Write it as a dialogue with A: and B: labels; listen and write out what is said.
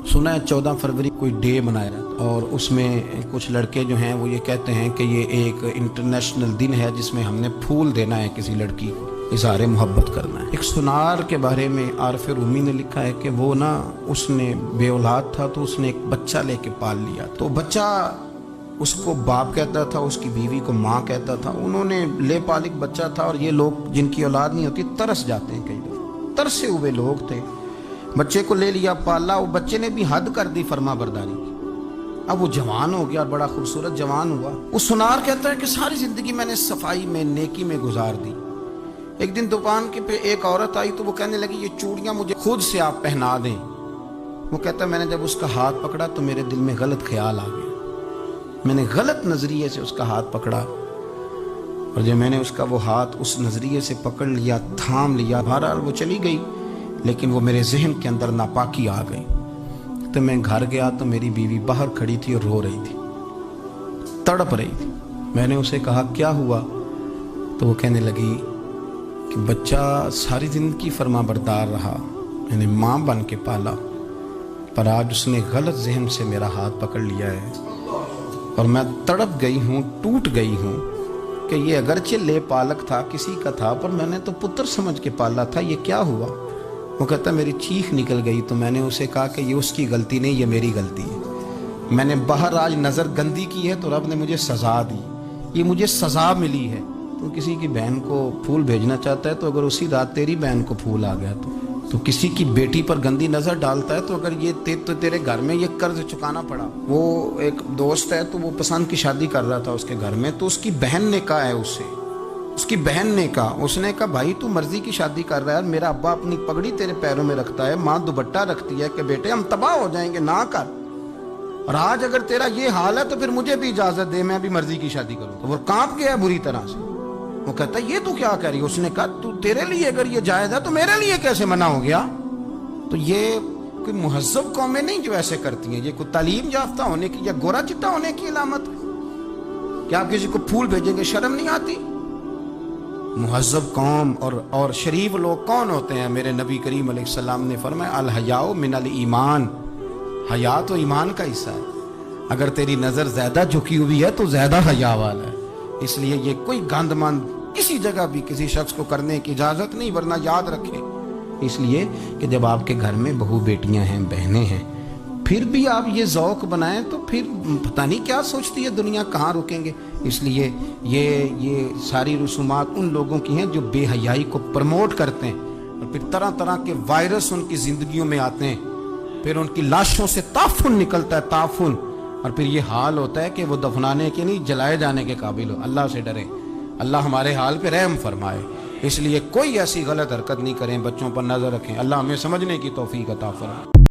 A: सुना है 14 फरवरी कोई डे मनाया जाता है और उसमें कुछ लड़के जो हैं वो ये कहते हैं कि ये एक इंटरनेशनल दिन है जिसमें हमने फूल देना है किसी लड़की को, इज़हार मोहब्बत करना है। एक सुनार के बारे में आरफ रूमी ने लिखा है कि वो ना उसने बे औलाद था तो उसने एक बच्चा लेके पाल लिया। तो बच्चा उसको बाप कहता था, उसकी बीवी को माँ कहता था। उन्होंने ले पाल एक बच्चा था और ये लोग जिनकी औलाद नहीं होती तरस जाते हैं, कई लोग तरसे हुए लोग थे। बच्चे को ले लिया, पाला, वो बच्चे ने भी हद कर दी फर्मा बरदारी की। अब वो जवान हो गया और बड़ा खूबसूरत जवान हुआ। वो सुनार कहता है कि सारी जिंदगी मैंने सफाई में नेकी में गुजार दी। एक दिन दुकान के पे एक औरत आई तो वो कहने लगी ये चूड़ियां मुझे खुद से आप पहना दें। वो कहता है मैंने जब उसका हाथ पकड़ा तो मेरे दिल में गलत ख्याल आ गया, मैंने गलत नजरिए से उसका हाथ पकड़ा और जब मैंने उसका वो हाथ उस नजरिए से पकड़ लिया, थाम लिया, बहरहाल वो चली गई, लेकिन वो मेरे जहन के अंदर नापाकी आ गई। तो मैं घर गया तो मेरी बीवी बाहर खड़ी थी और रो रही थी, तड़प रही थी। मैंने उसे कहा क्या हुआ? तो वो कहने लगी कि बच्चा सारी जिंदगी फर्मा बरदार रहा, मैंने माँ बन के पाला, पर आज उसने गलत जहन से मेरा हाथ पकड़ लिया है और मैं तड़प गई हूँ, टूट गई हूँ कि ये अगरचे ले पालक था, किसी का था, पर मैंने तो पुत्र समझ के पाला था, ये क्या हुआ? वो कहता मेरी चीख निकल गई। तो मैंने उसे कहा कि ये उसकी गलती नहीं, ये मेरी गलती है। मैंने बाहर आज नज़र गंदी की है तो रब ने मुझे सज़ा दी, ये मुझे सज़ा मिली है। तो किसी की बहन को फूल भेजना चाहता है तो अगर उसी रात तेरी बहन को फूल आ गया तो किसी की बेटी पर गंदी नज़र डालता है तो अगर ये तेरे घर में ये कर्ज चुकाना पड़ा। वो एक दोस्त है तो वो पसंद की शादी कर रहा था उसके घर में, तो उसकी बहन ने कहा है उससे, उसकी बहन ने कहा, उसने कहा भाई तू मर्जी की शादी कर रहा है, मेरा अब्बा अपनी पगड़ी तेरे पैरों में रखता है, माँ दुपट्टा रखती है कि बेटे हम तबाह हो जाएंगे, ना कर। और आज अगर तेरा ये हाल है तो फिर मुझे भी इजाजत दे, मैं भी मर्जी की शादी करूं। तो वो कांप गया बुरी तरह से। वो कहता ये तू क्या कह रही है? उसने कहा तू तेरे लिए अगर ये जायज है तो मेरे लिए कैसे मना हो गया? तो ये कोई मुहज्जब कौमें नहीं जो ऐसे करती हैं, ये कोई तालीम याफ्ता होने की या गोरा चिट्टा होने की अलामत है। क्या आप किसी को फूल भेजेंगे? शर्म नहीं आती? मुहज्जब कौम और शरीफ लोग कौन होते हैं? मेरे नबी करीम अलैहिस्सलाम ने फरमाया अल हयाउ मिनल ईमान, हया तो ईमान का हिस्सा है। अगर तेरी नजर ज्यादा झुकी हुई है तो ज्यादा हया वाला है। इसलिए ये कोई गंदमंद किसी जगह भी किसी शख्स को करने की इजाजत नहीं, वरना याद रखें इसलिए कि जब आपके घर में बहू बेटियां हैं, बहनें हैं, फिर भी आप ये ज़ौक़ बनाएं तो फिर पता नहीं क्या सोचती है दुनिया, कहाँ रुकेंगे। इसलिए ये सारी रसूमात उन लोगों की हैं जो बेहयाई को प्रमोट करते हैं और फिर तरह तरह के वायरस उनकी ज़िंदगियों में आते हैं, फिर उनकी लाशों से ताफुन निकलता है, ताफुन, और फिर ये हाल होता है कि वो दफनाने के नहीं जलाए जाने के काबिल हो। अल्लाह से डरें, अल्लाह हमारे हाल पे रहम फरमाए। इसलिए कोई ऐसी गलत हरकत नहीं करें, बच्चों पर नज़र रखें। अल्लाह हमें समझने की तौफीक अता फरमाए।